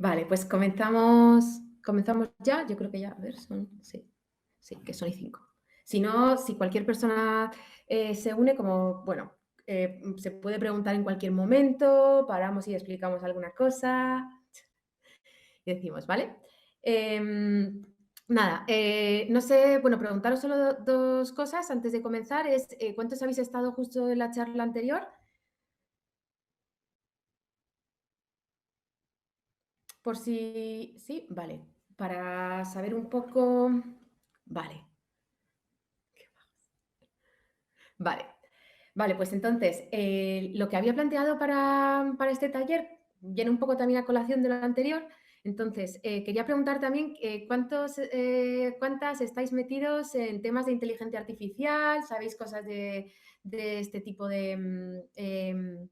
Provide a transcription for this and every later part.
Vale, pues comenzamos ya. Yo creo que ya, a ver, sí, que son y 5. Si no, si cualquier persona se une, como, bueno, se puede preguntar en cualquier momento, paramos y explicamos alguna cosa y decimos, ¿vale? Nada, no sé, bueno, preguntaros solo dos cosas antes de comenzar. ¿Cuántos habéis estado justo en la charla anterior? Por si sí, vale. Para saber un poco, vale. Vale, vale, pues entonces, lo que había planteado para este taller viene un poco también a colación de lo anterior. Entonces, quería preguntar también cuántas estáis metidos en temas de inteligencia artificial, sabéis cosas de este tipo de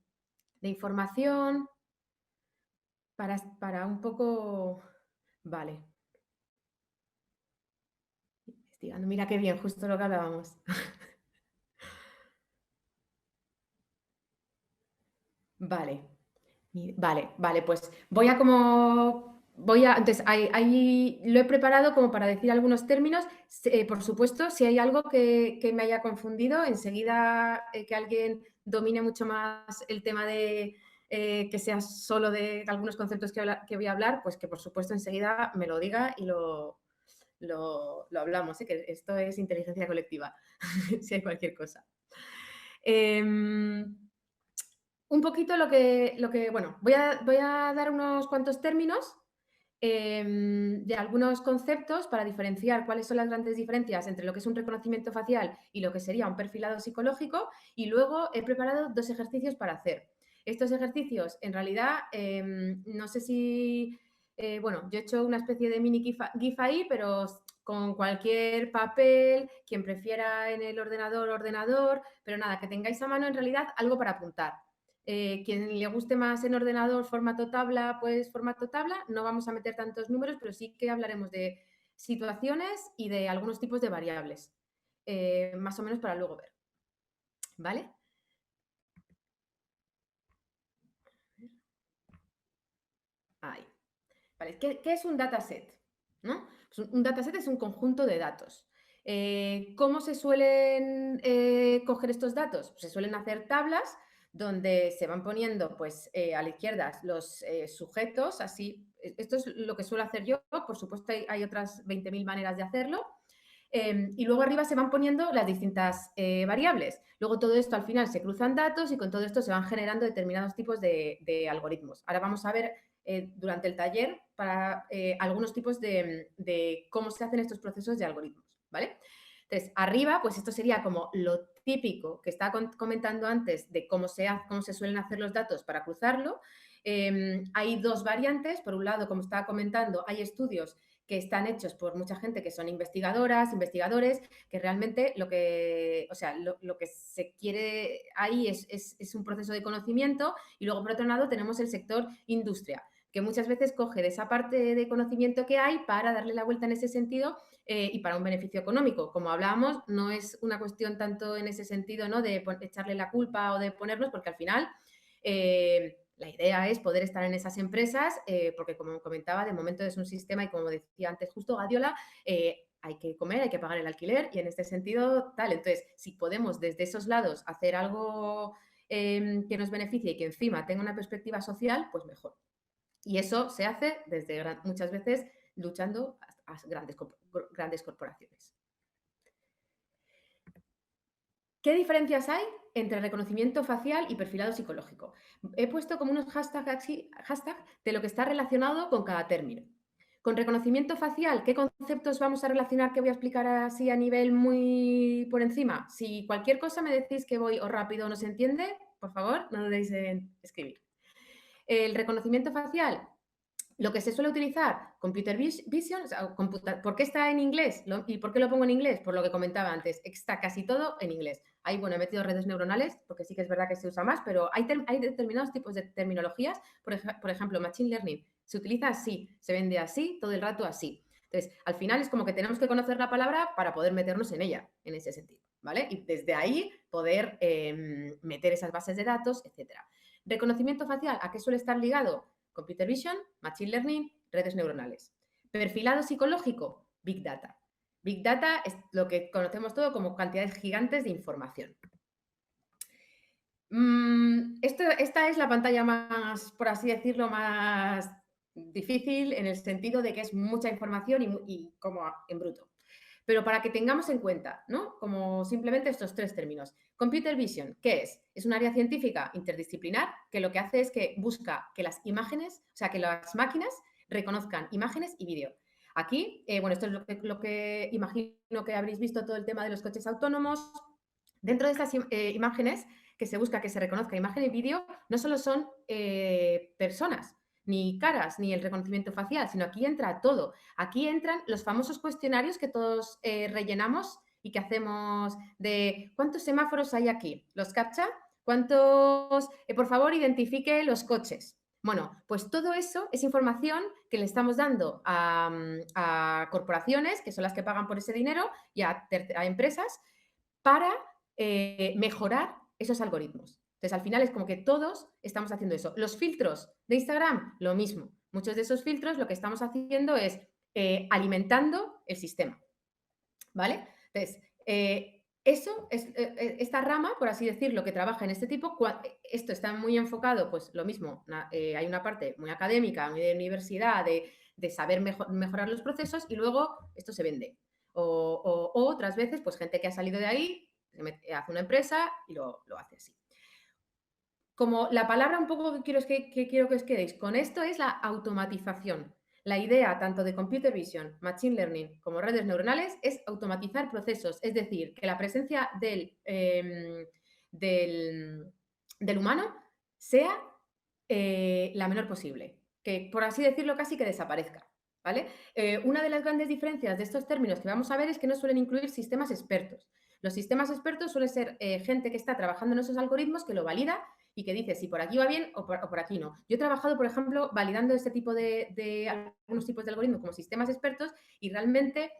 información, para un poco, vale, investigando. Mira qué bien, justo lo que hablábamos. Vale. Vale, pues entonces ahí lo he preparado como para decir algunos términos. Por supuesto, si hay algo que me haya confundido, enseguida que alguien domine mucho más el tema de que sea solo de algunos conceptos que voy a hablar, pues que por supuesto enseguida me lo diga y lo hablamos, que esto es inteligencia colectiva, si hay cualquier cosa. Em, un poquito bueno, voy a dar unos cuantos términos de algunos conceptos para diferenciar cuáles son las grandes diferencias entre lo que es un reconocimiento facial y lo que sería un perfilado psicológico, y luego he preparado dos ejercicios para hacer. Estos ejercicios, en realidad, no sé si, bueno, yo he hecho una especie de mini GIF ahí, pero con cualquier papel, quien prefiera en el ordenador, pero nada, que tengáis a mano en realidad algo para apuntar. Quien le guste más en ordenador formato tabla, pues formato tabla. No vamos a meter tantos números, pero sí que hablaremos de situaciones y de algunos tipos de variables, más o menos para luego ver. ¿Vale? Ahí. Vale. ¿Qué es un dataset? ¿No? Pues un dataset es un conjunto de datos. ¿Cómo se suelen coger estos datos? Pues se suelen hacer tablas donde se van poniendo, pues, a la izquierda los sujetos, así. Esto es lo que suelo hacer yo. Por supuesto, hay otras 20.000 maneras de hacerlo. Y luego arriba se van poniendo las distintas variables. Luego todo esto al final se cruzan datos y con todo esto se van generando determinados tipos de algoritmos. Ahora vamos a ver durante el taller para algunos tipos de cómo se hacen estos procesos de algoritmos, ¿vale? Entonces, arriba, pues esto sería como lo típico que estaba comentando antes de cómo se suelen hacer los datos para cruzarlo. Hay dos variantes. Por un lado, como estaba comentando, hay estudios que están hechos por mucha gente que son investigadoras, investigadores, que realmente lo que se quiere ahí es un proceso de conocimiento. Y luego, por otro lado, tenemos el sector industria, que muchas veces coge de esa parte de conocimiento que hay para darle la vuelta en ese sentido y para un beneficio económico. Como hablábamos, no es una cuestión tanto en ese sentido, ¿no?, de echarle la culpa o de ponernos, porque al final la idea es poder estar en esas empresas, porque como comentaba, de momento es un sistema y como decía antes justo Gadiola, hay que comer, hay que pagar el alquiler y en este sentido tal. Entonces, si podemos desde esos lados hacer algo que nos beneficie y que encima tenga una perspectiva social, pues mejor. Y eso se hace desde muchas veces luchando a grandes corporaciones. ¿Qué diferencias hay entre reconocimiento facial y perfilado psicológico? He puesto como unos hashtags de lo que está relacionado con cada término. Con reconocimiento facial, ¿qué conceptos vamos a relacionar que voy a explicar así a nivel muy por encima? Si cualquier cosa me decís que voy o rápido o no se entiende, por favor, no dudéis en escribir. El reconocimiento facial, lo que se suele utilizar, computer vision, o sea, ¿por qué está en inglés? ¿Y por qué lo pongo en inglés? Por lo que comentaba antes, está casi todo en inglés. Ahí, bueno, he metido redes neuronales, porque sí que es verdad que se usa más, pero hay determinados tipos de terminologías. Por ejemplo, Machine Learning se utiliza así, se vende así, todo el rato así. Entonces, al final es como que tenemos que conocer la palabra para poder meternos en ella, en ese sentido, ¿vale? Y desde ahí poder meter esas bases de datos, etcétera. Reconocimiento facial, ¿a qué suele estar ligado? Computer Vision, Machine Learning, redes neuronales. Perfilado psicológico, Big Data. Big Data es lo que conocemos todo como cantidades gigantes de información. Esta es la pantalla más, por así decirlo, más difícil en el sentido de que es mucha información y como en bruto. Pero para que tengamos en cuenta, ¿no? Como simplemente estos tres términos. Computer Vision, ¿qué es? Es un área científica interdisciplinar que lo que hace es que busca que las imágenes, o sea, que las máquinas reconozcan imágenes y vídeo. Aquí, bueno, esto es lo que imagino que habréis visto todo el tema de los coches autónomos. Dentro de estas imágenes que se busca que se reconozca imagen y vídeo, no solo son personas, ni caras, ni el reconocimiento facial, sino aquí entra todo. Aquí entran los famosos cuestionarios que todos rellenamos y que hacemos de ¿cuántos semáforos hay aquí? ¿Los CAPTCHA? ¿Cuántos? Por favor, identifique los coches. Bueno, pues todo eso es información que le estamos dando a corporaciones, que son las que pagan por ese dinero, y a empresas, para mejorar esos algoritmos. Entonces, al final es como que todos estamos haciendo eso. Los filtros de Instagram, lo mismo. Muchos de esos filtros lo que estamos haciendo es alimentando el sistema. ¿Vale? Entonces, eso es esta rama, por así decirlo, que trabaja en este tipo. Esto está muy enfocado, pues lo mismo, hay una parte muy académica, muy de universidad, de saber mejorar los procesos, y luego esto se vende. O otras veces, pues gente que ha salido de ahí, hace una empresa y lo hace así. Como la palabra un poco que quiero que os quedéis con esto es la automatización. La idea tanto de Computer Vision, Machine Learning como redes neuronales es automatizar procesos, es decir, que la presencia del humano sea la menor posible, que por así decirlo casi que desaparezca. ¿Vale? Una de las grandes diferencias de estos términos que vamos a ver es que no suelen incluir sistemas expertos. Los sistemas expertos suelen ser gente que está trabajando en esos algoritmos, que lo valida y que dice si por aquí va bien o por aquí no. Yo he trabajado, por ejemplo, validando este tipo de algunos tipos de algoritmos como sistemas expertos, y realmente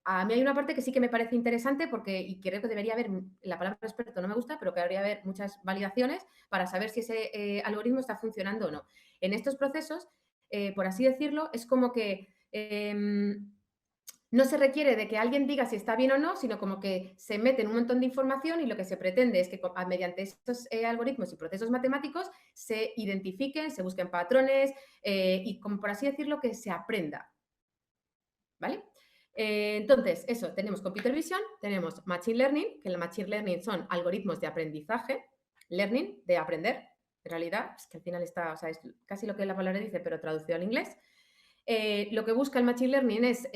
a mí hay una parte que sí que me parece interesante y creo que debería haber, la palabra experto no me gusta, pero que debería haber muchas validaciones para saber si ese algoritmo está funcionando o no. En estos procesos, por así decirlo, es como que no se requiere de que alguien diga si está bien o no, sino como que se meten un montón de información y lo que se pretende es que mediante estos algoritmos y procesos matemáticos se identifiquen, se busquen patrones y, como por así decirlo, que se aprenda. ¿Vale? Entonces, eso, tenemos Computer Vision, tenemos Machine Learning, que el Machine Learning son algoritmos de aprendizaje, learning, de aprender, en realidad, es que al final está, o sea, es casi lo que la palabra dice, pero traducido al inglés. Lo que busca el Machine Learning es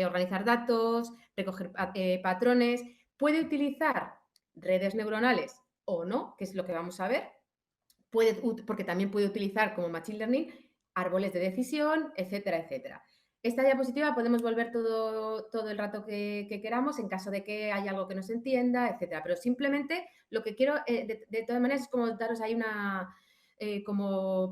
organizar datos, recoger patrones, puede utilizar redes neuronales o no, que es lo que vamos a ver, porque también puede utilizar como Machine Learning árboles de decisión, etcétera, etcétera. Esta diapositiva podemos volver todo el rato que queramos en caso de que haya algo que no se entienda, etcétera. Pero simplemente lo que quiero, de todas maneras, es como daros ahí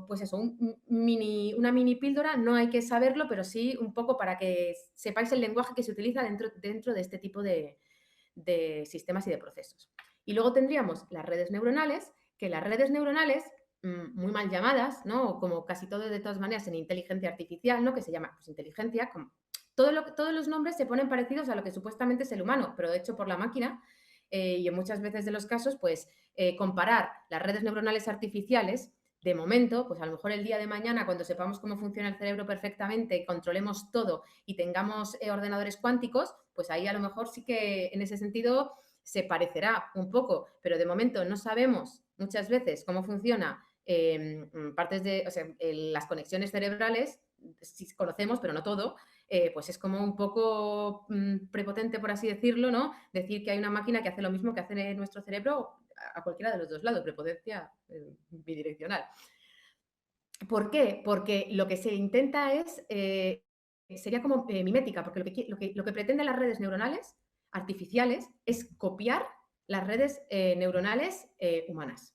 pues eso, una mini píldora. No hay que saberlo, pero sí un poco para que sepáis el lenguaje que se utiliza dentro de este tipo de sistemas y de procesos. Y luego tendríamos las redes neuronales, que las redes neuronales, muy mal llamadas, ¿no? Como casi todo de todas maneras en inteligencia artificial, ¿no? Que se llama pues, inteligencia, todos los nombres se ponen parecidos a lo que supuestamente es el humano, pero hecho por la máquina. Y en muchas veces de los casos, pues comparar las redes neuronales artificiales, de momento, pues a lo mejor el día de mañana, cuando sepamos cómo funciona el cerebro perfectamente, controlemos todo y tengamos ordenadores cuánticos, pues ahí a lo mejor sí que en ese sentido se parecerá un poco, pero de momento no sabemos muchas veces cómo funciona partes de, o sea, las conexiones cerebrales, sí conocemos, pero no todo. Pues es como un poco prepotente, por así decirlo, ¿no? Decir que hay una máquina que hace lo mismo que hace nuestro cerebro a cualquiera de los dos lados, prepotencia bidireccional. ¿Por qué? Porque lo que se intenta sería como mimética, porque lo que pretenden las redes neuronales artificiales es copiar las redes neuronales humanas.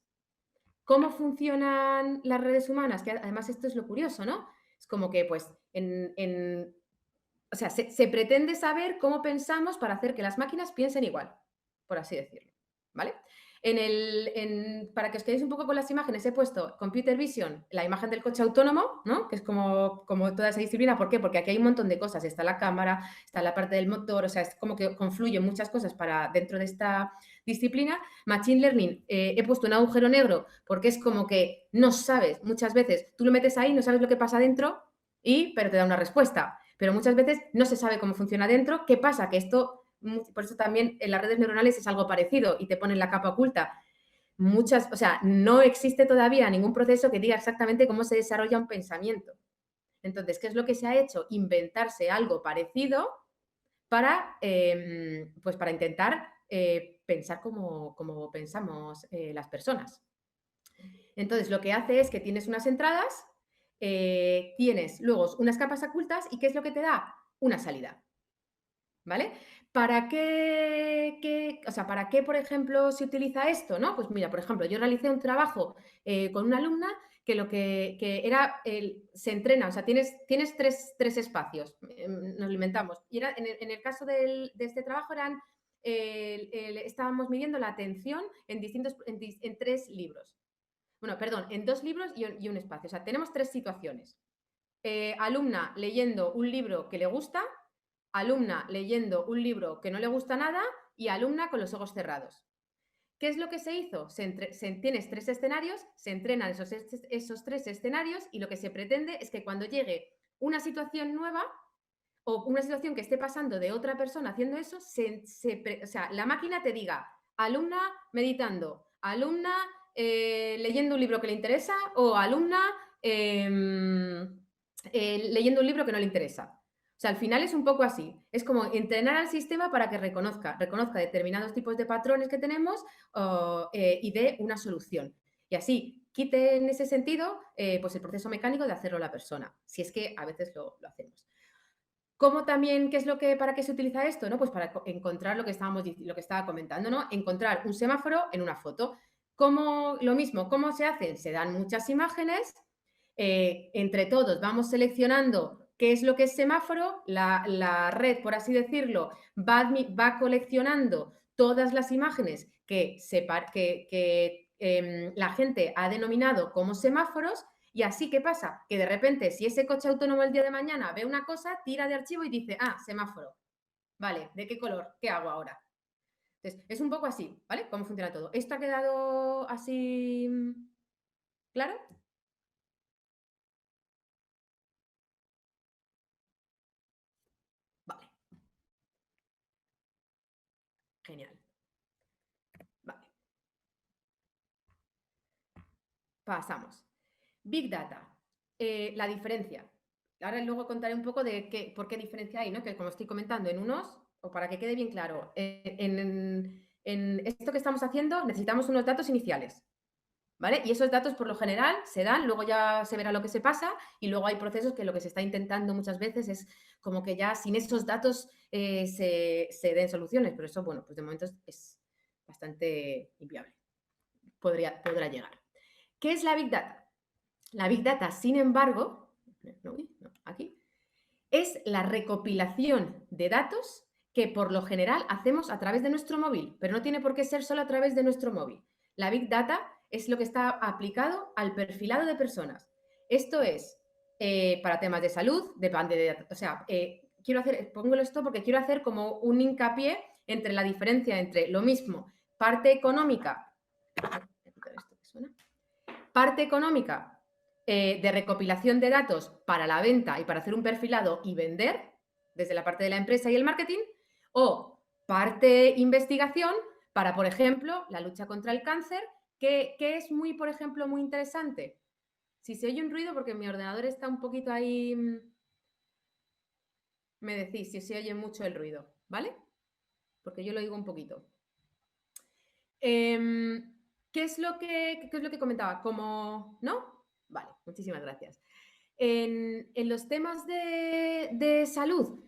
¿Cómo funcionan las redes humanas? Que además esto es lo curioso, ¿no? Es como que, pues, o sea, se pretende saber cómo pensamos para hacer que las máquinas piensen igual, por así decirlo, ¿vale? Para que os quedéis un poco con las imágenes, he puesto Computer Vision, la imagen del coche autónomo, ¿no? Que es como toda esa disciplina. ¿Por qué? Porque aquí hay un montón de cosas. Está la cámara, está la parte del motor, o sea, es como que confluyen muchas cosas dentro de esta disciplina. Machine Learning, he puesto un agujero negro porque es como que no sabes, muchas veces, tú lo metes ahí, no sabes lo que pasa dentro, pero te da una respuesta. Pero muchas veces no se sabe cómo funciona dentro. ¿Qué pasa? Que esto, por eso también en las redes neuronales es algo parecido y te ponen la capa oculta. O sea, no existe todavía ningún proceso que diga exactamente cómo se desarrolla un pensamiento. Entonces, ¿qué es lo que se ha hecho? Inventarse algo parecido pues para intentar pensar como pensamos las personas. Entonces, lo que hace es que tienes unas entradas, tienes luego unas capas ocultas y ¿qué es lo que te da? Una salida. ¿Vale? ¿Para qué, por ejemplo, se utiliza esto? ¿No? Pues mira, por ejemplo, yo realicé un trabajo con una alumna que lo que era, se entrena, o sea, tienes tres espacios, nos lo inventamos. Y era, en el caso de este trabajo estábamos midiendo la atención en 3 libros. Bueno, perdón, en 2 libros y un espacio. O sea, tenemos 3 situaciones. Alumna leyendo un libro que le gusta, alumna leyendo un libro que no le gusta nada y alumna con los ojos cerrados. ¿Qué es lo que se hizo? Tienes 3 escenarios, se entrenan esos 3 escenarios y lo que se pretende es que cuando llegue una situación nueva o una situación que esté pasando de otra persona haciendo eso, o sea, la máquina te diga, alumna meditando, alumna leyendo un libro que le interesa o alumna leyendo un libro que no le interesa. O sea, al final es un poco así. Es como entrenar al sistema para que reconozca determinados tipos de patrones que tenemos y dé una solución. Y así quite en ese sentido pues el proceso mecánico de hacerlo la persona, si es que a veces lo hacemos. ¿Cómo también, para qué se utiliza esto? ¿No? Pues para encontrar lo que estaba comentando, ¿no? Encontrar un semáforo en una foto. Lo mismo, ¿cómo se hacen? Se dan muchas imágenes, entre todos vamos seleccionando qué es lo que es semáforo, la red, por así decirlo, va coleccionando todas las imágenes que la gente ha denominado como semáforos. Y así, ¿qué pasa? Que de repente, si ese coche autónomo el día de mañana ve una cosa, tira de archivo y dice, semáforo. Vale, ¿de qué color? ¿Qué hago ahora? Entonces, es un poco así, ¿vale? ¿Cómo funciona todo? ¿Esto ha quedado así claro? Vale, genial. Vale, pasamos. Big Data, la diferencia. Ahora luego contaré un poco de por qué diferencia hay, ¿no? Que como estoy comentando en unos, o para que quede bien claro, en esto que estamos haciendo necesitamos unos datos iniciales, ¿vale? Y esos datos por lo general se dan, luego ya se verá lo que se pasa y luego hay procesos que lo que se está intentando muchas veces es como que ya sin esos datos se den soluciones, pero eso, bueno, pues de momento es bastante inviable. Podrá llegar. ¿Qué es la Big Data? La Big Data, sin embargo, aquí, es la recopilación de datos que por lo general hacemos a través de nuestro móvil, pero no tiene por qué ser solo a través de nuestro móvil. La Big Data es lo que está aplicado al perfilado de personas. Esto es para temas de salud, o sea, pongo esto porque quiero hacer como un hincapié entre la diferencia entre lo mismo, parte económica, parte económica de recopilación de datos para la venta y para hacer un perfilado y vender desde la parte de la empresa y el marketing, o parte investigación para, por ejemplo, la lucha contra el cáncer, que es muy, por ejemplo, muy interesante. Si se oye un ruido, porque mi ordenador está un poquito ahí, me decís si se oye mucho el ruido, ¿vale? Porque yo lo oigo un poquito. ¿Qué es lo que comentaba? ¿Cómo no? Vale, muchísimas gracias. En los temas de salud,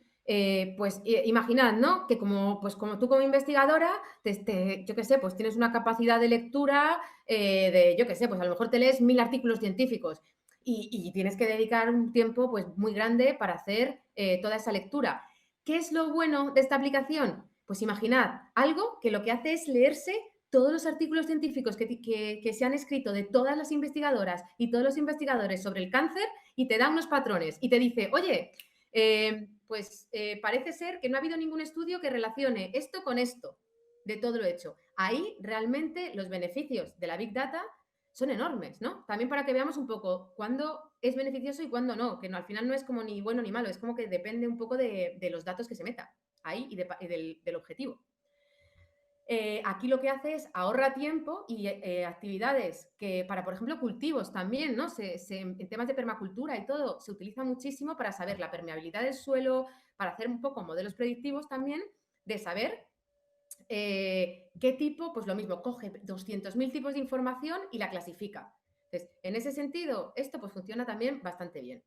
pues imaginad, ¿no? Que pues como tú como investigadora, yo qué sé, pues tienes una capacidad de lectura yo qué sé, pues a lo mejor te lees 1000 artículos científicos y tienes que dedicar un tiempo pues muy grande para hacer toda esa lectura. ¿Qué es lo bueno de esta aplicación? Pues imaginad algo que lo que hace es leerse todos los artículos científicos que se han escrito de todas las investigadoras y todos los investigadores sobre el cáncer y te da unos patrones y te dice, oye, parece ser que no ha habido ningún estudio que relacione esto con esto, de todo lo hecho. Ahí realmente los beneficios de la Big Data son enormes, ¿no? También para que veamos un poco cuándo es beneficioso y cuándo no, que no, al final no es como ni bueno ni malo, es como que depende un poco de los datos que se meta ahí y del objetivo. Aquí lo que hace es ahorra tiempo y actividades que para, por ejemplo, cultivos también, ¿no? En temas de permacultura y todo, se utiliza muchísimo para saber la permeabilidad del suelo, para hacer un poco modelos predictivos también, de saber qué tipo, pues lo mismo, coge 200.000 tipos de información y la clasifica. Entonces, en ese sentido, esto pues funciona también bastante bien.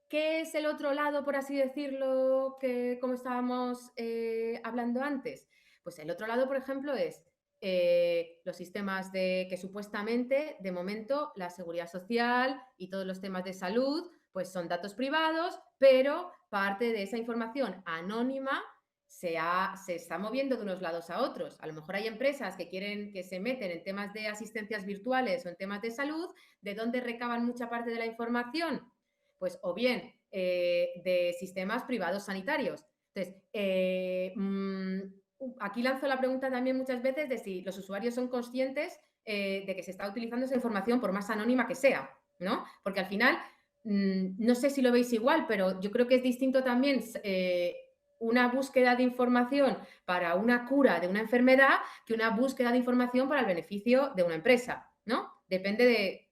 ¿Qué es el otro lado, por así decirlo, que como estábamos hablando antes? Pues el otro lado, por ejemplo, es los sistemas que supuestamente, de momento, la seguridad social y todos los temas de salud, pues son datos privados, pero parte de esa información anónima se está moviendo de unos lados a otros. A lo mejor hay empresas que se meten en temas de asistencias virtuales o en temas de salud, ¿de dónde recaban mucha parte de la información? Pues o bien de sistemas privados sanitarios. Entonces, aquí lanzo la pregunta también muchas veces de si los usuarios son conscientes de que se está utilizando esa información por más anónima que sea, ¿no? Porque al final, no sé si lo veis igual, pero yo creo que es distinto también una búsqueda de información para una cura de una enfermedad que una búsqueda de información para el beneficio de una empresa, ¿no? Depende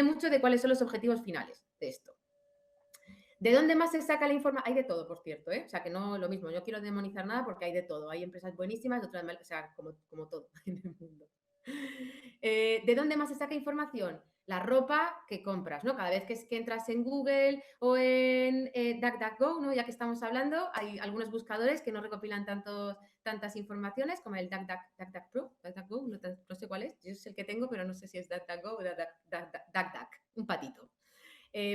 mucho de cuáles son los objetivos finales de esto. ¿De dónde más se saca la información? Hay de todo, por cierto, ¿eh? O sea, que no lo mismo, no quiero demonizar nada porque hay de todo. Hay empresas buenísimas, otras malas, o sea, como todo en el mundo. ¿De dónde más se saca información? La ropa que compras, ¿no? Cada vez que entras en Google o en DuckDuckGo, ¿no? Ya que estamos hablando, hay algunos buscadores que no recopilan tantas informaciones como el DuckDuckGo, no sé cuál es, yo sé el que tengo, pero no sé si es DuckDuckGo o DuckDuck, un patito.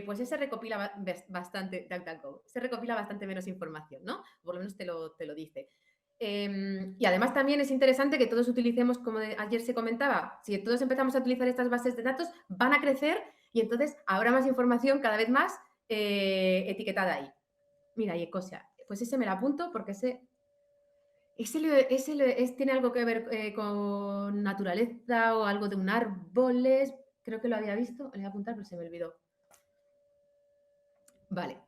Pues ese recopila bastante, DuckDuckGo, se recopila bastante menos información, ¿no? Por lo menos te lo dice. Y además también es interesante que todos utilicemos, como ayer se comentaba, si todos empezamos a utilizar estas bases de datos, van a crecer y entonces habrá más información cada vez más etiquetada ahí. Mira, y Ecosia, pues ese me lo apunto porque tiene algo que ver con naturaleza o algo de un árboles, creo que lo había visto, le voy a apuntar pero se me olvidó. Vale.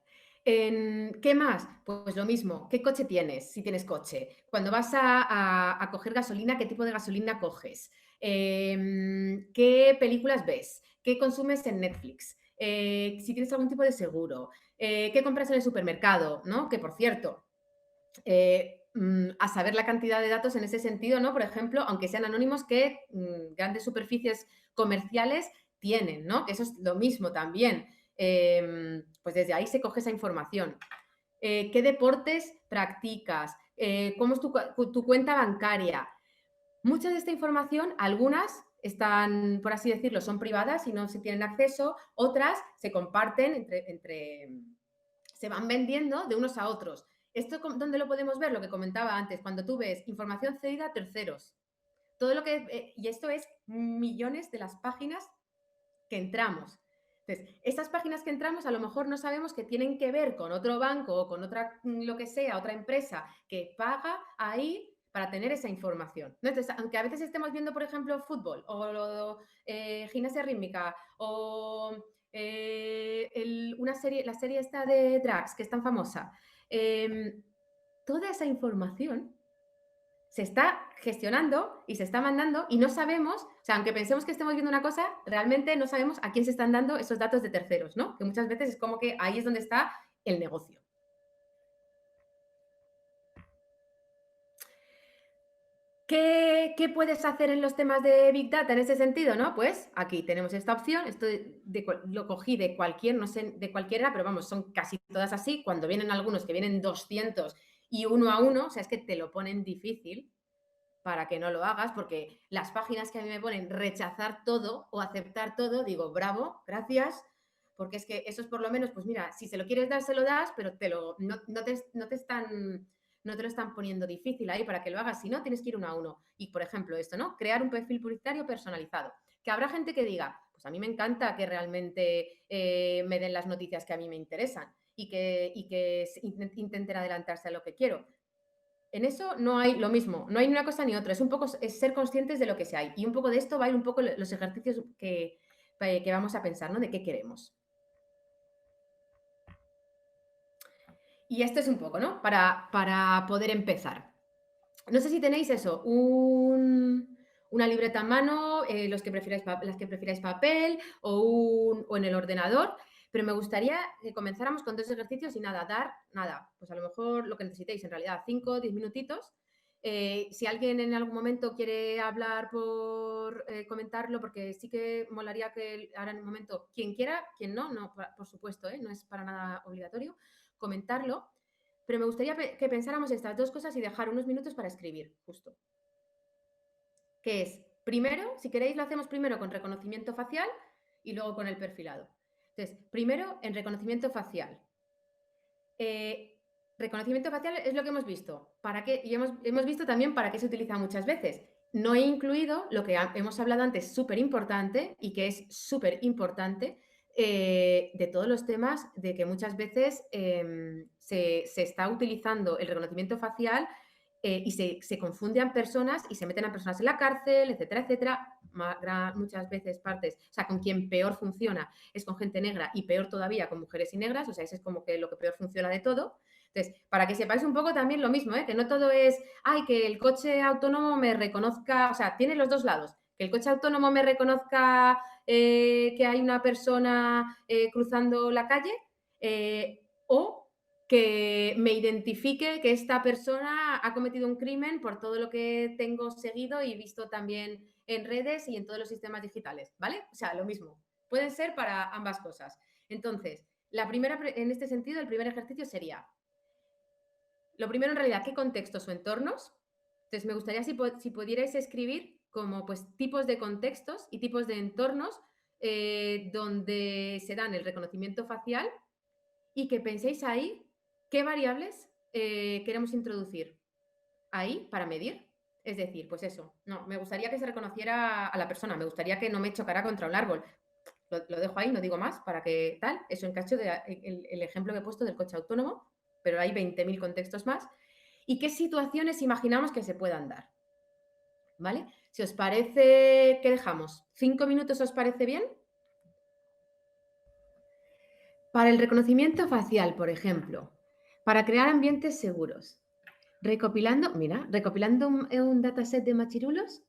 ¿Qué más? Pues lo mismo. ¿Qué coche tienes? Si tienes coche. Cuando vas a coger gasolina, ¿qué tipo de gasolina coges? ¿Qué películas ves? ¿Qué consumes en Netflix? Si tienes algún tipo de seguro. ¿Qué compras en el supermercado? ¿No? Que por cierto, a saber la cantidad de datos en ese sentido, ¿no? Por ejemplo, aunque sean anónimos, que grandes superficies comerciales tienen, ¿no? Que eso es lo mismo también. Pues desde ahí se coge esa información. ¿Qué deportes practicas? ¿Cómo es tu cuenta bancaria? Mucha de esta información, algunas están, por así decirlo, son privadas y no se tienen acceso, otras se comparten se van vendiendo de unos a otros. ¿Esto dónde lo podemos ver? Lo que comentaba antes, cuando tú ves información cedida a terceros. Todo lo que, y esto es millones de las páginas que entramos. Entonces, estas páginas que entramos a lo mejor no sabemos que tienen que ver con otro banco o con otra, lo que sea, otra empresa que paga ahí para tener esa información. Entonces, aunque a veces estemos viendo, por ejemplo, fútbol o gimnasia rítmica o la serie esta de Drags, que es tan famosa, toda esa información se está gestionando y se está mandando y no sabemos, o sea, aunque pensemos que estemos viendo una cosa, realmente no sabemos a quién se están dando esos datos de terceros, ¿no? Que muchas veces es como que ahí es donde está el negocio. ¿Qué puedes hacer en los temas de Big Data en ese sentido, no? Pues aquí tenemos esta opción, esto lo cogí de cualquier, no sé de cualquiera, pero vamos, son casi todas así. Cuando vienen algunos que vienen 200 y uno a uno, o sea, es que te lo ponen difícil para que no lo hagas, porque las páginas que a mí me ponen rechazar todo o aceptar todo, digo, bravo, gracias, porque es que eso es por lo menos, pues mira, si se lo quieres dar, se lo das, pero no te están no te lo están poniendo difícil ahí para que lo hagas, si no, tienes que ir uno a uno. Y, por ejemplo, esto, ¿no? Crear un perfil publicitario personalizado. Que habrá gente que diga, pues a mí me encanta que realmente me den las noticias que a mí me interesan y que intenten adelantarse a lo que quiero. En eso no hay lo mismo, no hay ni una cosa ni otra, es un poco es ser conscientes de lo que se hay. Y un poco de esto va a ir un poco los ejercicios que vamos a pensar, ¿no? De qué queremos. Y esto es un poco, ¿no? Para poder empezar. No sé si tenéis eso, una libreta en mano, las que prefiráis papel o en el ordenador, pero me gustaría que comenzáramos con 2 ejercicios y nada, pues a lo mejor lo que necesitéis en realidad, 5 o 10 minutitos. Si alguien en algún momento quiere hablar por comentarlo, porque sí que molaría que ahora en un momento, quien quiera, quien no, por supuesto, no es para nada obligatorio, comentarlo. Pero me gustaría que pensáramos estas 2 cosas y dejar unos minutos para escribir, justo. Que es, primero, si queréis, lo hacemos primero con reconocimiento facial y luego con el perfilado. Entonces, primero en reconocimiento facial. Reconocimiento facial es lo que hemos visto. ¿Para qué? Y hemos visto también para qué se utiliza muchas veces. No he incluido lo que hemos hablado antes, súper importante y que es súper importante, de todos los temas de que muchas veces se está utilizando el reconocimiento facial y se confunden personas y se meten a personas en la cárcel, etcétera, etcétera. Muchas veces partes, o sea, con quien peor funciona es con gente negra y peor todavía con mujeres y negras, o sea, ese es como que lo que peor funciona de todo. Entonces, para que sepáis un poco también lo mismo, que no todo es, ay, que el coche autónomo me reconozca, o sea, tiene los dos lados, que el coche autónomo me reconozca que hay una persona cruzando la calle o que me identifique que esta persona ha cometido un crimen por todo lo que tengo seguido y visto también en redes y en todos los sistemas digitales, ¿vale? O sea, lo mismo. Pueden ser para ambas cosas. Entonces, en este sentido, el primer ejercicio sería, lo primero en realidad, ¿qué contextos o entornos? Entonces, me gustaría si pudierais escribir como pues tipos de contextos y tipos de entornos donde se dan el reconocimiento facial y que penséis ahí qué variables queremos introducir ahí para medir. Es decir, pues eso, no, me gustaría que se reconociera a la persona, me gustaría que no me chocara contra un árbol. Lo dejo ahí, no digo más, para que tal, eso en cacho del el ejemplo que he puesto del coche autónomo, pero hay 20.000 contextos más. ¿Y qué situaciones imaginamos que se puedan dar? ¿Vale? Si os parece, ¿qué dejamos? ¿5 minutos os parece bien? Para el reconocimiento facial, por ejemplo, para crear ambientes seguros, recopilando un dataset de machirulos,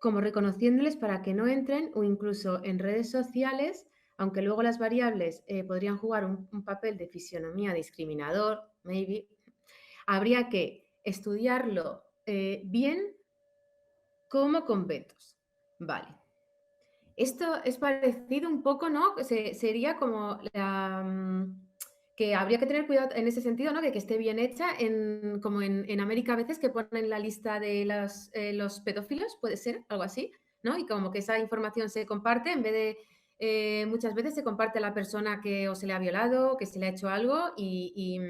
como reconociéndoles para que no entren o incluso en redes sociales, aunque luego las variables podrían jugar un papel de fisionomía discriminador, maybe, habría que estudiarlo bien como con vetos. Vale. Esto es parecido un poco, ¿no? Sería como que habría que tener cuidado en ese sentido, ¿no? Que esté bien hecha, como en América a veces que ponen la lista de los pedófilos, puede ser, algo así, ¿no? Y como que esa información se comparte en vez de, muchas veces se comparte a la persona que o se le ha violado, que se le ha hecho algo y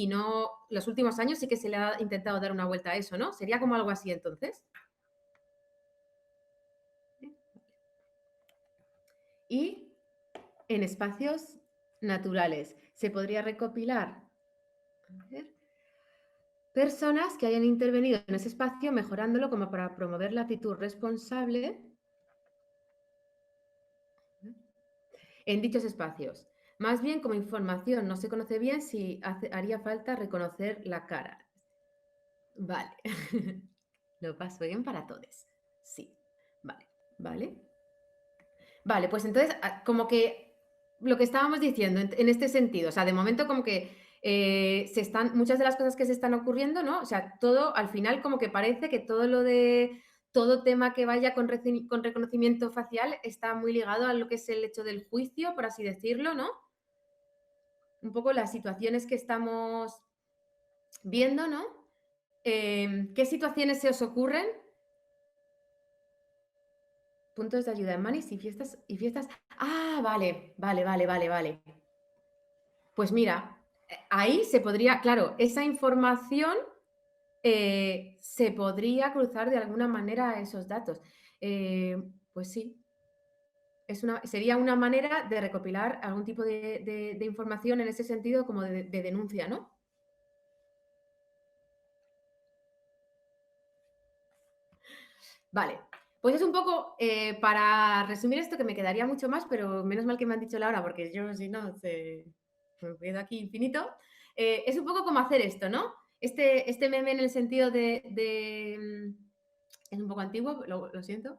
no, los últimos años sí que se le ha intentado dar una vuelta a eso, ¿no? Sería como algo así entonces. Y en espacios naturales se podría recopilar personas que hayan intervenido en ese espacio mejorándolo como para promover la actitud responsable en dichos espacios. Más bien como información, no se conoce bien si haría falta reconocer la cara. Vale. Lo paso bien para todos. Sí. Vale. Vale. Vale, pues entonces, como que lo que estábamos diciendo en este sentido, o sea, de momento como que muchas de las cosas que se están ocurriendo, ¿no? O sea, todo al final como que parece que todo tema que vaya con reconocimiento facial está muy ligado a lo que es el hecho del juicio, por así decirlo, ¿no? Un poco las situaciones que estamos viendo, ¿no? ¿Qué situaciones se os ocurren? Puntos de ayuda en manis y fiestas. Ah, vale. Pues mira, ahí se podría, claro, esa información se podría cruzar de alguna manera esos datos. Pues sí, sería una manera de recopilar algún tipo de información en ese sentido como de denuncia, ¿no? Vale, pues es un poco, para resumir esto, que me quedaría mucho más, pero menos mal que me han dicho la hora, porque yo si no, me quedo aquí infinito. Es un poco como hacer esto, ¿no? Este meme en el sentido es un poco antiguo, lo siento,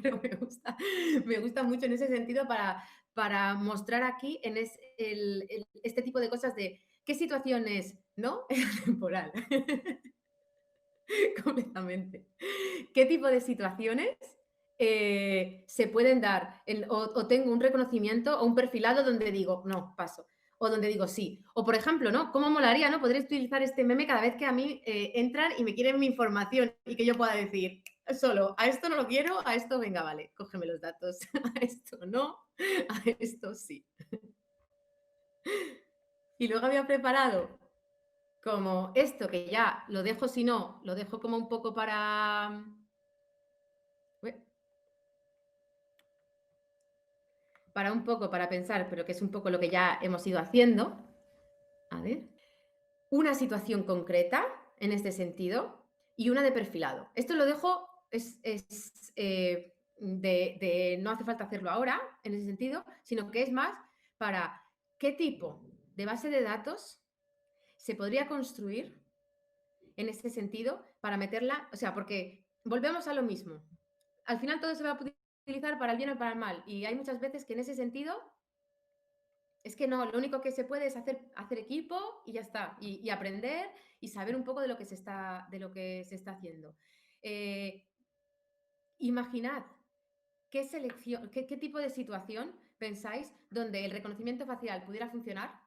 pero me gusta mucho en ese sentido para mostrar aquí este tipo de cosas de qué situaciones, ¿no? Temporal. Completamente. ¿Qué tipo de situaciones se pueden dar? O tengo un reconocimiento o un perfilado donde digo, no, paso. O donde digo sí. O por ejemplo, ¿no? ¿Cómo molaría, ¿no? Podría utilizar este meme cada vez que a mí entran y me quieren mi información y que yo pueda decir, solo, a esto no lo quiero, a esto venga, vale, cógeme los datos. A esto no, a esto sí. Y luego había preparado como esto que ya lo dejo, si no, lo dejo como un poco para un poco, para pensar, pero que es un poco lo que ya hemos ido haciendo. A ver. Una situación concreta en este sentido y una de perfilado. Esto lo dejo, no hace falta hacerlo ahora en ese sentido, sino que es más para qué tipo de base de datos se podría construir en ese sentido para meterla, o sea, porque volvemos a lo mismo. Al final todo se va a utilizar para el bien o para el mal y hay muchas veces que en ese sentido es que no, lo único que se puede es hacer equipo y ya está, y aprender y saber un poco de lo que se está haciendo. Eh, Imaginad qué tipo de situación pensáis donde el reconocimiento facial pudiera funcionar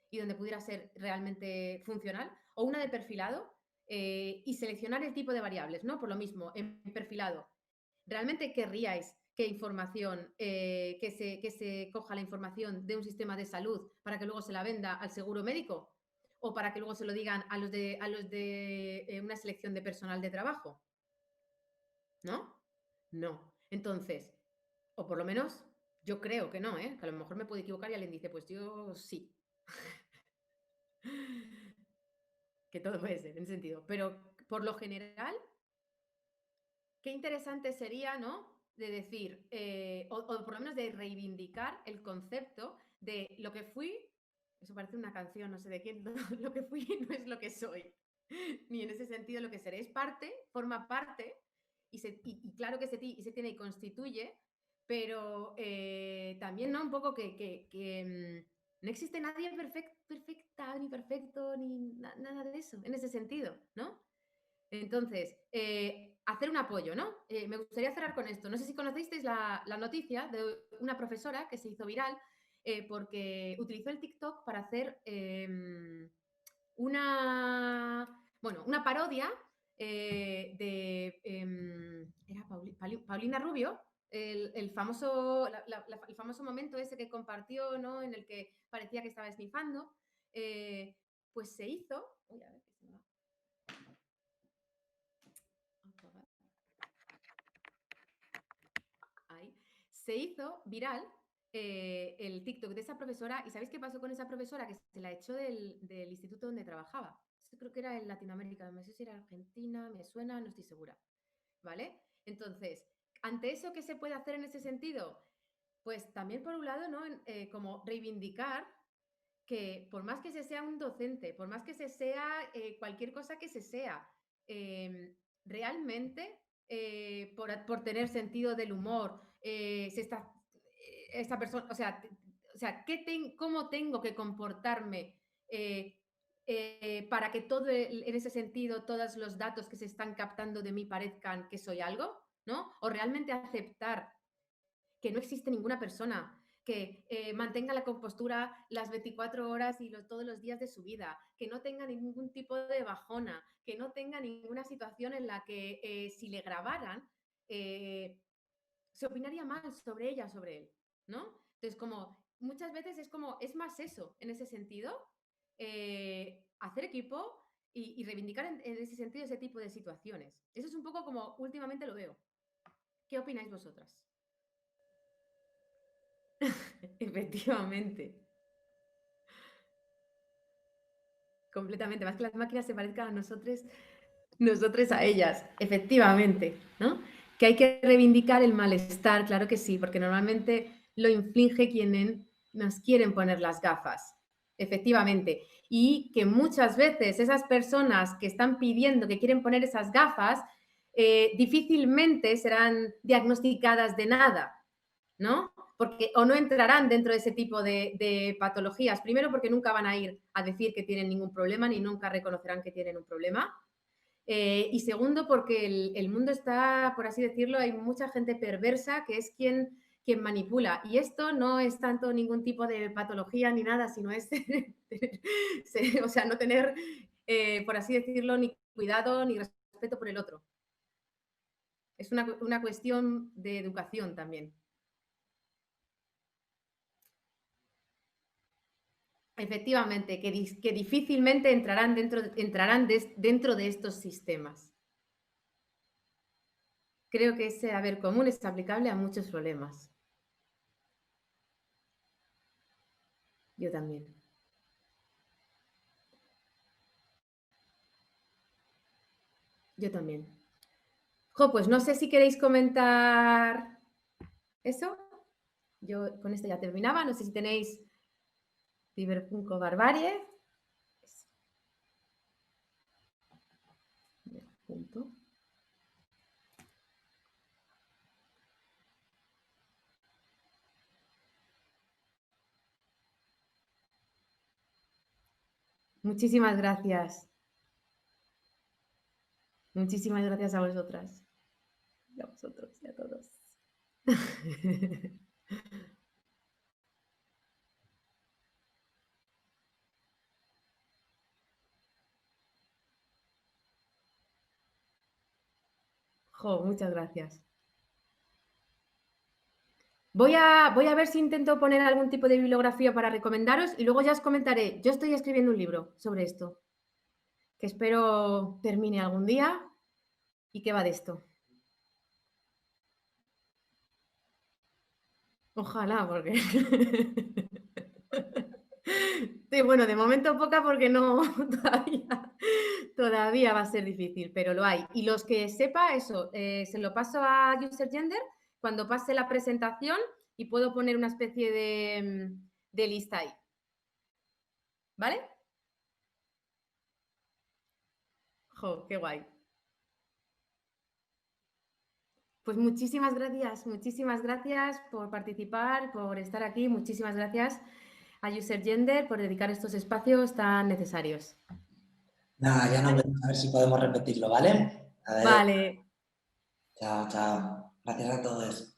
y donde pudiera ser realmente funcional, o una de perfilado, y seleccionar el tipo de variables, ¿no? Por lo mismo, en perfilado, ¿realmente querríais que información, que se coja la información de un sistema de salud para que luego se la venda al seguro médico? ¿O para que luego se lo digan a los de una selección de personal de trabajo? ¿No? No. Entonces, o por lo menos yo creo que no, ¿eh? Que a lo mejor me puedo equivocar y alguien dice, pues yo sí. Que todo puede ser, en ese sentido. Pero por lo general, qué interesante sería, ¿no? De decir, o por lo menos de reivindicar el concepto de lo que fui, eso parece una canción, no sé de quién, lo que fui no es lo que soy, ni en ese sentido lo que seré, es parte, forma parte, y claro que se tiene y constituye, pero también, ¿no? Un poco no existe nadie perfecta, ni perfecto, ni nada de eso, en ese sentido, ¿no? Entonces, hacer un apoyo, ¿no? Me gustaría cerrar con esto. No sé si conocisteis la noticia de una profesora que se hizo viral porque utilizó el TikTok para hacer una parodia era Paulina Rubio, el famoso momento ese que compartió, ¿no? En el que parecía que estaba esnifando, pues se hizo. Uy, a ver, que se me va a apagar. Ahí, se hizo viral el TikTok de esa profesora. ¿Y sabéis qué pasó con esa profesora? Que se la echó del instituto donde trabajaba. Eso creo que era en Latinoamérica, no sé si era Argentina, me suena, no estoy segura. ¿Vale? Entonces, ante eso, ¿qué se puede hacer en ese sentido? Pues también por un lado, ¿no? Como reivindicar que por más que se sea un docente, por más que se sea cualquier cosa que se sea, realmente por tener sentido del humor, esta persona, ¿cómo tengo que comportarme eh, para que en ese sentido, todos los datos que se están captando de mí parezcan que soy algo? ¿No? O realmente aceptar que no existe ninguna persona que mantenga la compostura las 24 horas y todos los días de su vida, que no tenga ningún tipo de bajona, que no tenga ninguna situación en la que si le grabaran, eh, se opinaría mal sobre ella, sobre él, ¿no? Entonces, como muchas veces es más eso, en ese sentido, hacer equipo, y reivindicar en ese sentido ese tipo de situaciones. Eso es un poco como últimamente lo veo. ¿Qué opináis vosotras? Efectivamente. Completamente. Más que las máquinas se parezcan a nosotros a ellas. Efectivamente, ¿no? Que hay que reivindicar el malestar, claro que sí, porque normalmente lo inflige quienes nos quieren poner las gafas. Efectivamente. Y que muchas veces esas personas que están pidiendo, que quieren poner esas gafas, difícilmente serán diagnosticadas de nada, ¿no? Porque o no entrarán dentro de ese tipo de patologías. Primero, porque nunca van a ir a decir que tienen ningún problema, ni nunca reconocerán que tienen un problema. Y segundo, porque el mundo está, por así decirlo, hay mucha gente perversa que es quien manipula. Y esto no es tanto ningún tipo de patología ni nada, sino es, o sea, no tener, por así decirlo, ni cuidado ni respeto por el otro. Es una cuestión de educación también. Efectivamente, que difícilmente entrarán dentro de estos sistemas. Creo que ese haber común es aplicable a muchos problemas. Yo también. Yo también. Jo, pues no sé si queréis comentar eso. Yo con esto ya terminaba. No sé si tenéis Cyberpunk Barbarie. Punto. Muchísimas gracias. Muchísimas gracias a vosotras. Y a vosotros y a todos. Jo, muchas gracias. Voy a ver si intento poner algún tipo de bibliografía para recomendaros y luego ya os comentaré. Yo estoy escribiendo un libro sobre esto, que espero termine algún día y que va de esto. Ojalá, porque... Sí, bueno, de momento poca porque no, todavía va a ser difícil, pero lo hay. Y los que sepa eso, se lo paso a UserGender cuando pase la presentación y puedo poner una especie de lista ahí. ¿Vale? Jo, qué guay. Pues muchísimas gracias por participar, por estar aquí. Muchísimas gracias a UserGender por dedicar estos espacios tan necesarios. Nada, ya no, a ver si podemos repetirlo, ¿vale? A ver. Vale. Chao, chao. Gracias a todos.